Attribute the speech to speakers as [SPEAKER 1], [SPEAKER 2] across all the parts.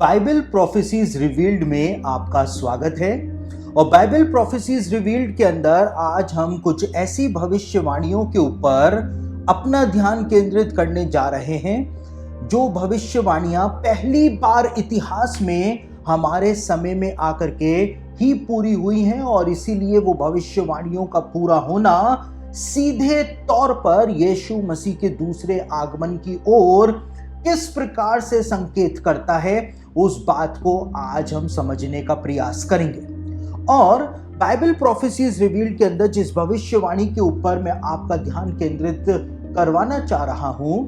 [SPEAKER 1] Bible prophecies revealed में आपका स्वागत है। और बाइबल प्रोफेसीज रिवील्ड के अंदर आज हम कुछ ऐसी भविष्यवाणियों के ऊपर अपना ध्यान केंद्रित करने जा रहे हैं जो भविष्यवाणियां पहली बार इतिहास में हमारे समय में आकर के ही पूरी हुई हैं और इसीलिए वो भविष्यवाणियों का पूरा होना सीधे तौर पर यीशु मसीह के दूसरे आगमन की ओर किस प्रकार से संकेत करता है, उस बात को आज हम समझने का प्रयास करेंगे। और बाइबल प्रोफेसीज रिवील्ड के अंदर जिस भविष्यवाणी के ऊपर मैं आपका ध्यान केंद्रित करवाना चाह रहा हूं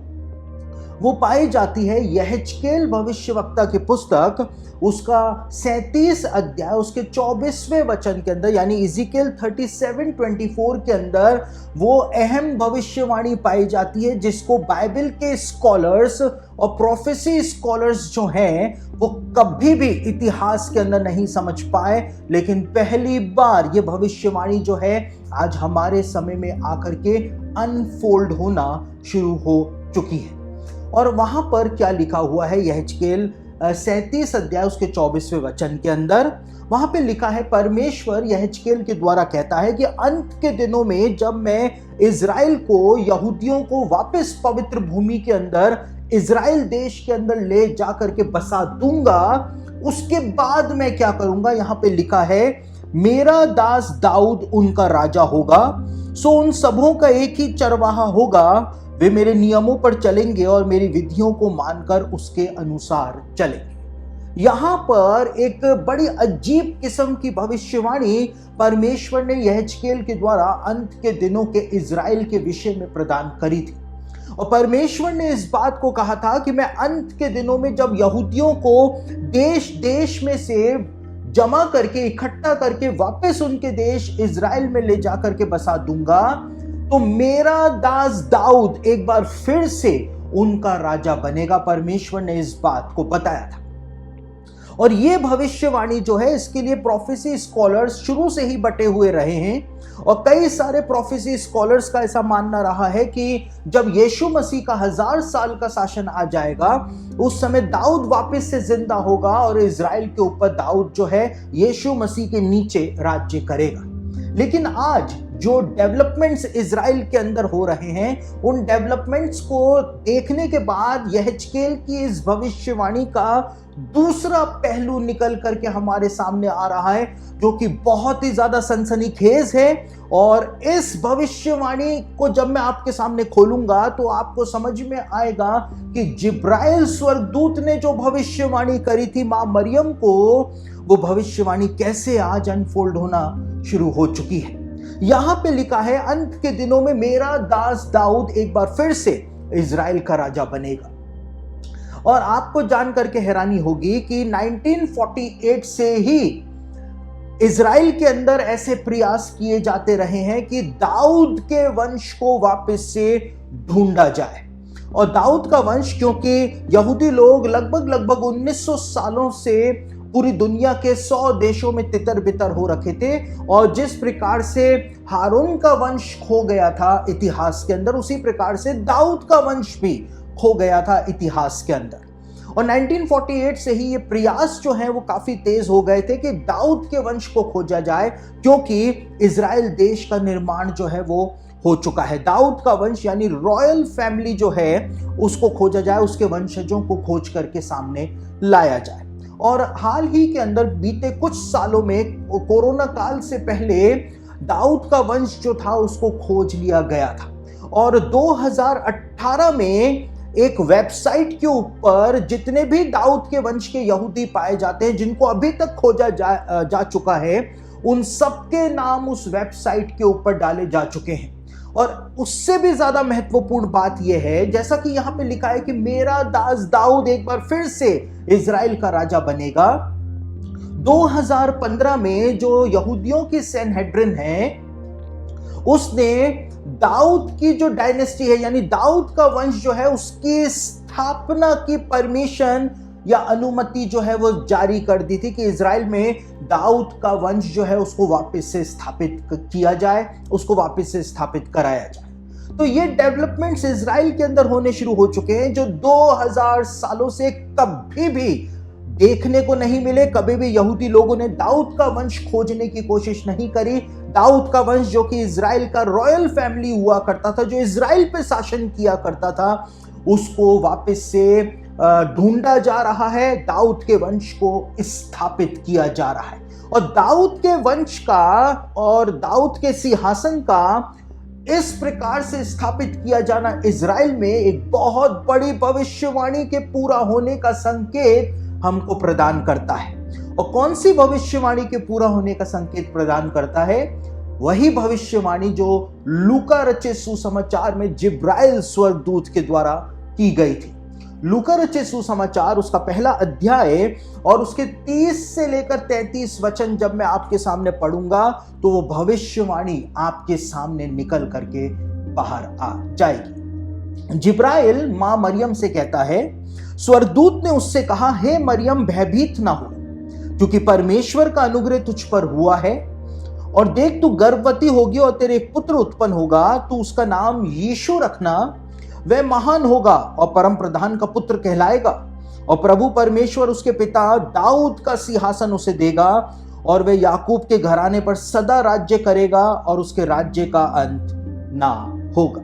[SPEAKER 1] वो पाई जाती है यहेजकेल भविष्यवक्ता की पुस्तक, उसका 37 अध्याय उसके 24वें वचन के अंदर, यानी इज़ीकेल 37:24 के अंदर वो अहम भविष्यवाणी पाई जाती है जिसको बाइबल के स्कॉलर्स और प्रोफेसी स्कॉलर्स जो हैं वो कभी भी इतिहास के अंदर नहीं समझ पाए, लेकिन पहली बार ये भविष्यवाणी जो है आज हमारे समय में आकर के अनफोल्ड होना शुरू हो चुकी है। और वहां पर क्या लिखा हुआ है यहेजकेल 37 अध्याय उसके 24वें वचन के अंदर, वहां पे लिखा है, परमेश्वर यहेजकेल के द्वारा कहता है कि अंत के दिनों में जब मैं इज़राइल को, यहूदियों को वापस पवित्र भूमि के अंदर, इज़राइल देश के अंदर ले जाकर के बसा दूंगा, उसके बाद मैं क्या करूंगा। यहां पे लिखा है, मेरा दास दाऊद उनका राजा होगा, सो उन सबों का एक ही चरवाहा होगा, वे मेरे नियमों पर चलेंगे और मेरी विधियों को मानकर उसके अनुसार चलेंगे। यहां पर एक बड़ी अजीब किस्म की भविष्यवाणी परमेश्वर ने यहेजकेल के द्वारा अंत के दिनों के इज़राइल के विषय में प्रदान करी थी। और परमेश्वर ने इस बात को कहा था कि मैं अंत के दिनों में जब यहूदियों को देश देश में से जमा करके, इकट्ठा करके वापस उनके देश इज़राइल में ले जाकर के बसा दूंगा, तो मेरा दास दाऊद एक बार फिर से उनका राजा बनेगा। परमेश्वर ने इस बात को बताया था। और ये भविष्यवाणी जो है, इसके लिए प्रोफेसी स्कॉलर्स शुरू से ही बटे हुए रहे हैं और कई सारे प्रोफेसी स्कॉलर्स का ऐसा मानना रहा है कि जब यीशु मसीह का 1000 साल का शासन आ जाएगा, उस समय दाऊद वापस से जिंदा होगा और इज़राइल के ऊपर दाऊद जो है यीशु मसीह के नीचे राज्य करेगा। लेकिन आज जो डेवलपमेंट्स इज़राइल के अंदर हो रहे हैं, उन डेवलपमेंट्स को देखने के बाद यहेजकेल की इस भविष्यवाणी का दूसरा पहलू निकल करके हमारे सामने आ रहा है, जो कि बहुत ही ज्यादा सनसनीखेज है। और इस भविष्यवाणी को जब मैं आपके सामने खोलूंगा तो आपको समझ में आएगा कि जिब्राइल स्वर्गदूत ने जो भविष्यवाणी करी थी मां मरियम को, वो भविष्यवाणी कैसे आज अनफोल्ड होना शुरू हो चुकी है। यहां पे लिखा है, अंत के दिनों में मेरा दास दाऊद एक बार फिर से इज़राइल का राजा बनेगा। और आपको जानकर के हैरानी होगी कि 1948 से ही इज़राइल के अंदर ऐसे प्रयास किए जाते रहे हैं कि दाऊद के वंश को वापस से ढूंढा जाए। और दाऊद का वंश, क्योंकि यहूदी लोग लगभग 1900 सालों से पूरी दुनिया के 100 देशों में तितर बितर हो रखे थे, और जिस प्रकार से हारून का वंश खो गया था इतिहास के अंदर, उसी प्रकार से दाऊद का वंश भी खो गया था इतिहास के अंदर। और 1948 से ही ये प्रयास जो हैं वो काफी तेज हो गए थे कि दाऊद के वंश को खोजा जाए, क्योंकि इज़राइल देश का निर्माण जो है वो हो चुका है। दाऊद का वंश यानी रॉयल फैमिली जो है उसको खोजा जाए, उसके वंशजों को खोज करके सामने लाया जाए। और हाल ही के अंदर बीते कुछ सालों में, कोरोना काल से पहले, दाऊद का वंश जो था उसको खोज लिया गया था। और 2018 में एक वेबसाइट के ऊपर जितने भी दाऊद के वंश के यहूदी पाए जाते हैं, जिनको अभी तक खोजा जा चुका है, उन सबके नाम उस वेबसाइट के ऊपर डाले जा चुके हैं। और उससे भी ज्यादा महत्वपूर्ण बात यह है, जैसा कि यहां पे लिखा है कि मेरा दास दाऊद एक बार फिर से इज़राइल का राजा बनेगा। 2015 में जो यहूदियों की सैनहेड्रिन है, उसने दाऊद की जो डायनेस्टी है, यानी दाऊद का वंश जो है, उसकी स्थापना की परमिशन या अनुमति जो है वो जारी कर दी थी कि इज़राइल में दाऊद का वंश जो है उसको वापस से स्थापित किया जाए, उसको वापस से स्थापित कराया जाए। तो ये डेवलपमेंट्स इज़राइल के अंदर होने शुरू हो चुके हैं जो 2000 सालों से कभी भी देखने को नहीं मिले। कभी भी यहूदी लोगों ने दाऊद का वंश खोजने की कोशिश नहीं करी। दाऊद का वंश जो कि इजराइल का रॉयल फैमिली हुआ करता था, जो इजराइल पे शासन किया करता था, उसको वापस से ढूंढा जा रहा है। दाऊद के वंश को स्थापित किया जा रहा है और दाऊद के वंश का और दाऊद के सिंहासन का इस प्रकार से स्थापित किया जाना इजराइल में एक बहुत बड़ी भविष्यवाणी के पूरा होने का संकेत हमको प्रदान करता है। और कौन सी भविष्यवाणी के पूरा होने का संकेत प्रदान करता है? वही भविष्यवाणी जो लूका रचित सुसमाचार में जिब्राइल स्वर्गदूत के द्वारा की गई थी। लूका रचित सुसमाचार उसका पहला अध्याय और उसके 30 से लेकर 33 वचन जब मैं आपके सामने पढ़ूंगा तो वो भविष्यवाणी आपके सामने निकल करके बाहर आ जाएगी। जिब्राइल मां मरियम से कहता है, स्वर्गदूत ने उससे कहा, हे मरियम भयभीत ना हो, क्योंकि परमेश्वर का अनुग्रह तुझ पर हुआ है। और देख, तू गर्भवती होगी और तेरे एक पुत्र उत्पन्न होगा, तू उसका नाम यीशु रखना। वह महान होगा और परम प्रधान का पुत्र कहलाएगा, और प्रभु परमेश्वर उसके पिता दाऊद का सिंहासन उसे देगा, और वह याकूब के घराने पर सदा राज्य करेगा, और उसके राज्य का अंत ना होगा।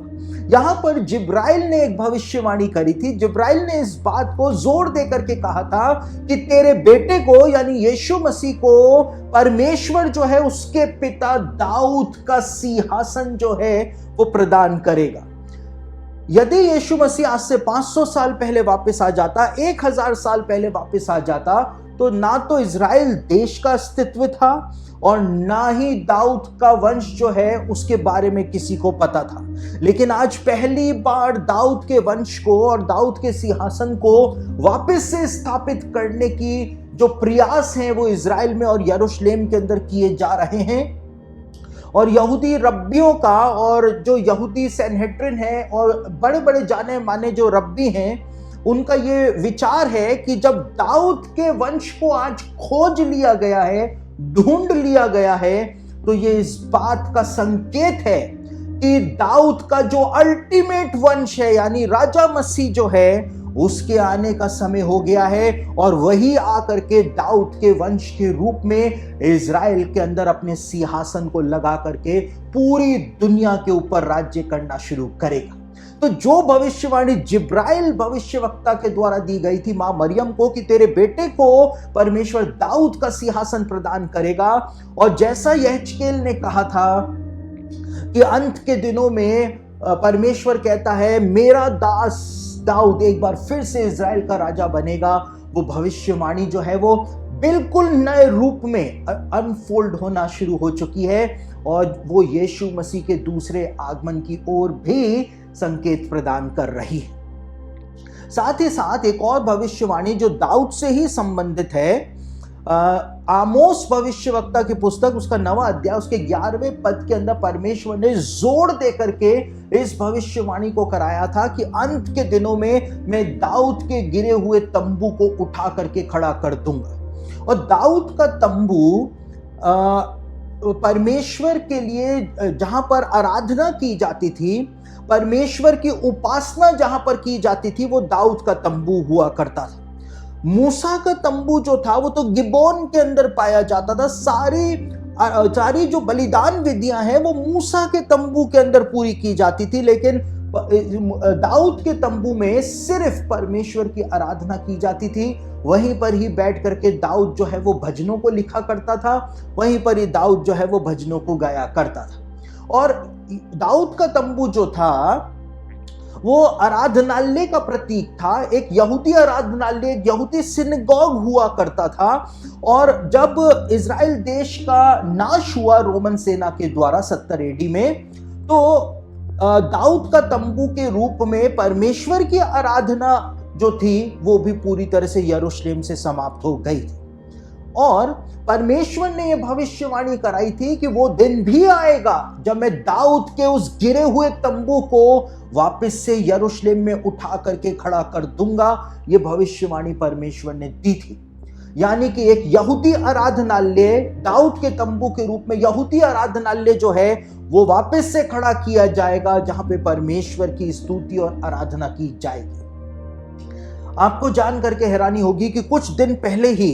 [SPEAKER 1] यहां पर जिब्राइल ने एक भविष्यवाणी करी थी। जिब्राइल ने इस बात को जोर देकर के कहा था कि तेरे बेटे को यानी यीशु मसीह को परमेश्वर जो है उसके पिता दाऊद का सिंहासन जो है वो प्रदान करेगा। यदि यीशु मसीह आज से 500 साल पहले वापस आ जाता, 1000 साल पहले वापस आ जाता, तो ना तो इजराइल देश का अस्तित्व था और ना ही दाऊद का वंश जो है उसके बारे में किसी को पता था। लेकिन आज पहली बार दाऊद के वंश को और दाऊद के सिंहासन को वापस से स्थापित करने की जो प्रयास हैं वो इजराइल में और यरूशलेम के अंदर किए जा रहे हैं। और यहूदी रब्बियों का और जो यहूदी सैनहेड्रिन है और बड़े बड़े जाने माने जो रब्बी हैं, उनका ये विचार है कि जब दाऊद के वंश को आज खोज लिया गया है, ढूंढ लिया गया है, तो ये इस बात का संकेत है कि दाऊद का जो अल्टीमेट वंश है यानी राजा मसीह जो है उसके आने का समय हो गया है, और वही आकर के दाऊद के वंश के रूप में इजराइल के अंदर अपने सिंहासन को लगा करके पूरी दुनिया के ऊपर राज्य करना शुरू करेगा। तो जो भविष्यवाणी जिब्राइल भविष्यवक्ता के द्वारा दी गई थी मां मरियम को कि तेरे बेटे को परमेश्वर दाऊद का सिंहासन प्रदान करेगा, और जैसा यहेजकेल ने कहा था कि अंत के दिनों में परमेश्वर कहता है मेरा दास दाऊद एक बार फिर से इजराइल का राजा बनेगा, वो भविष्यवाणी जो है वो बिल्कुल नए रूप में अनफोल्ड होना शुरू हो चुकी है, और वो यीशु मसीह के दूसरे आगमन की ओर भी संकेत प्रदान कर रही है। साथ ही साथ एक और भविष्यवाणी जो दाऊद से ही संबंधित है, आमोस भविष्यवक्ता की पुस्तक उसका 9वां अध्याय उसके 11वें पद के अंदर परमेश्वर ने जोर देकर के इस भविष्यवाणी को कराया था कि अंत के दिनों में मैं दाऊद के गिरे हुए तंबू को उठा करके खड़ा कर दूंगा। और दाऊद का तंबू परमेश्वर के लिए जहां पर आराधना की जाती थी, परमेश्वर की उपासना जहां पर की जाती थी, वो दाऊद का तंबू हुआ करता था। मूसा का तंबू जो था वो तो गिबोन के अंदर पाया जाता था। सारी जो बलिदान विधियां हैं वो मूसा के तंबू के अंदर पूरी की जाती थी, लेकिन दाऊद के तंबू में सिर्फ परमेश्वर की आराधना की जाती थी। वहीं पर ही बैठ करके दाऊद जो है वो भजनों को लिखा करता था, वहीं पर ही दाऊद जो है वो भजनों को गाया करता था। और दाऊद का तंबू जो था वो आराधनालय का प्रतीक था, एक यहूदी आराधनालय, एक यहूदी सिनेगॉग हुआ करता था। और जब इजराइल देश का नाश हुआ रोमन सेना के द्वारा 70 AD में, तो दाऊद का तंबू के रूप में परमेश्वर की आराधना जो थी वो भी पूरी तरह से यरूशलेम से समाप्त हो गई थी। और परमेश्वर ने यह भविष्यवाणी कराई थी कि वो दिन भी आएगा जब मैं दाऊद के उस गिरे हुए तंबू को वापस से यरूशलेम में उठा करके खड़ा कर दूंगा। यह भविष्यवाणी परमेश्वर ने दी थी, यानी कि एक यहूदी आराधनालय दाऊद के तंबू के रूप में यहूदी आराधनालय जो है वो वापस से खड़ा किया जाएगा, जहां पे परमेश्वर की स्तुति और आराधना की जाएगी। आपको जान करके हैरानी होगी कि कुछ दिन पहले ही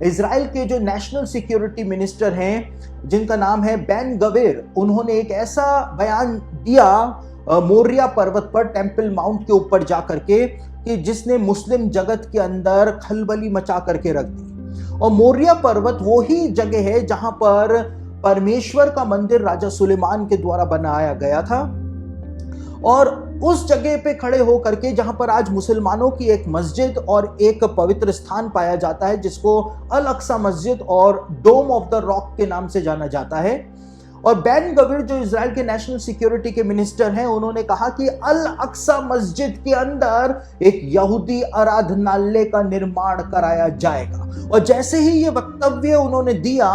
[SPEAKER 1] इजराइल के जो नेशनल सिक्योरिटी मिनिस्टर हैं जिनका नाम है बेन गवीर, उन्होंने एक ऐसा बयान दिया मोरिया पर्वत पर, टेंपल माउंट के ऊपर जा करके, कि जिसने मुस्लिम जगत के अंदर खलबली मचा करके रख दी। और मोरिया पर्वत वो ही जगह है जहां पर परमेश्वर का मंदिर राजा सुलेमान के द्वारा बनाया गया था। और उस जगह पे खड़े होकर के जहां पर आज मुसलमानों की एक मस्जिद और एक पवित्र स्थान पाया जाता है जिसको अल अक्सा मस्जिद और डोम ऑफ द रॉक के नाम से जाना जाता है। और बेन गवीर जो इजराइल के नेशनल सिक्योरिटी के मिनिस्टर हैं, उन्होंने कहा कि अल अक्सा मस्जिद के अंदर एक यहूदी आराधनालय का निर्माण कराया जाएगा। और जैसे ही ये वक्तव्य उन्होंने दिया,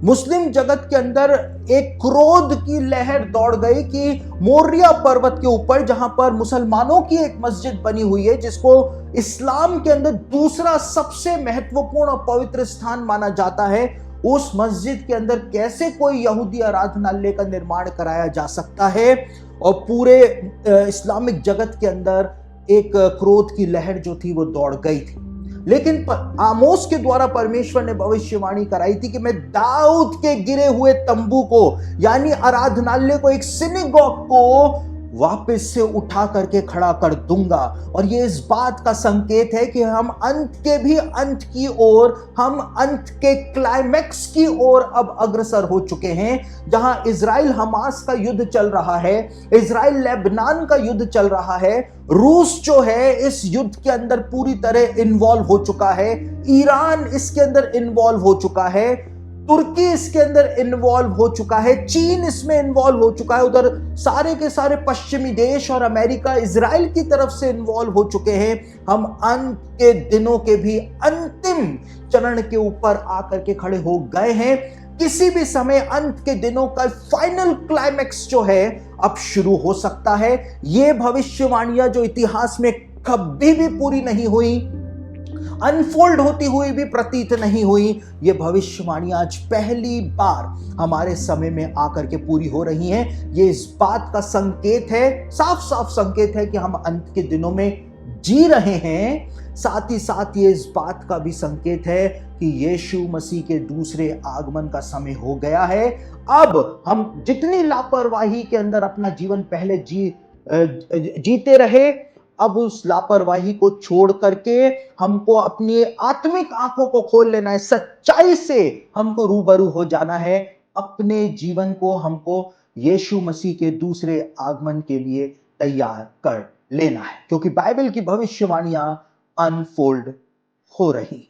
[SPEAKER 1] मुस्लिम जगत के अंदर एक क्रोध की लहर दौड़ गई कि मोरिया पर्वत के ऊपर जहां पर मुसलमानों की एक मस्जिद बनी हुई है, जिसको इस्लाम के अंदर दूसरा सबसे महत्वपूर्ण और पवित्र स्थान माना जाता है, उस मस्जिद के अंदर कैसे कोई यहूदी आराधनालय का निर्माण कराया जा सकता है। और पूरे इस्लामिक जगत के अंदर एक क्रोध की लहर जो थी वो दौड़ गई थी। लेकिन आमोस के द्वारा परमेश्वर ने भविष्यवाणी कराई थी कि मैं दाऊद के गिरे हुए तंबू को, यानी आराधनालय को, एक सिनेगॉग को वापस से उठा करके खड़ा कर दूंगा। और ये इस बात का संकेत है कि हम अंत के भी अंत की ओर, हम अंत के क्लाइमैक्स की ओर अब अग्रसर हो चुके हैं, जहां इजराइल हमास का युद्ध चल रहा है, इजराइल लेबनान का युद्ध चल रहा है, रूस जो है इस युद्ध के अंदर पूरी तरह इन्वॉल्व हो चुका है, ईरान इसके अंदर इन्वॉल्व हो चुका है, तुर्की इसके अंदर इन्वॉल्व हो चुका है, चीन इसमें इन्वॉल्व हो चुका है, उधर सारे के सारे पश्चिमी देश और अमेरिका इजराइल की तरफ से इन्वॉल्व हो चुके हैं। हम अंत के दिनों के भी अंतिम चरण के ऊपर आकर के खड़े हो गए हैं। किसी भी समय अंत के दिनों का फाइनल क्लाइमैक्स जो है अब शुरू हो सकता है। ये भविष्यवाणियां जो इतिहास में कभी भी पूरी नहीं हुई, अनफोल्ड होती हुई भी प्रतीत नहीं हुई, ये भविष्यवाणियां आज पहली बार हमारे समय में आकर के पूरी हो रही हैं। ये इस बात का संकेत है, साफ साफ संकेत है कि हम अंत के दिनों में जी रहे हैं। साथ ही साथ ये इस बात का भी संकेत है कि यीशु मसीह के दूसरे आगमन का समय हो गया है। अब हम जितनी लापरवाही के अंदर अपना जीवन पहले जीते रहे, अब उस लापरवाही को छोड़ करके हमको अपनी आत्मिक आंखों को खोल लेना है, सच्चाई से हमको रूबरू हो जाना है। अपने जीवन को हमको यीशु मसीह के दूसरे आगमन के लिए तैयार कर लेना है, क्योंकि बाइबल की भविष्यवाणियां अनफोल्ड हो रही।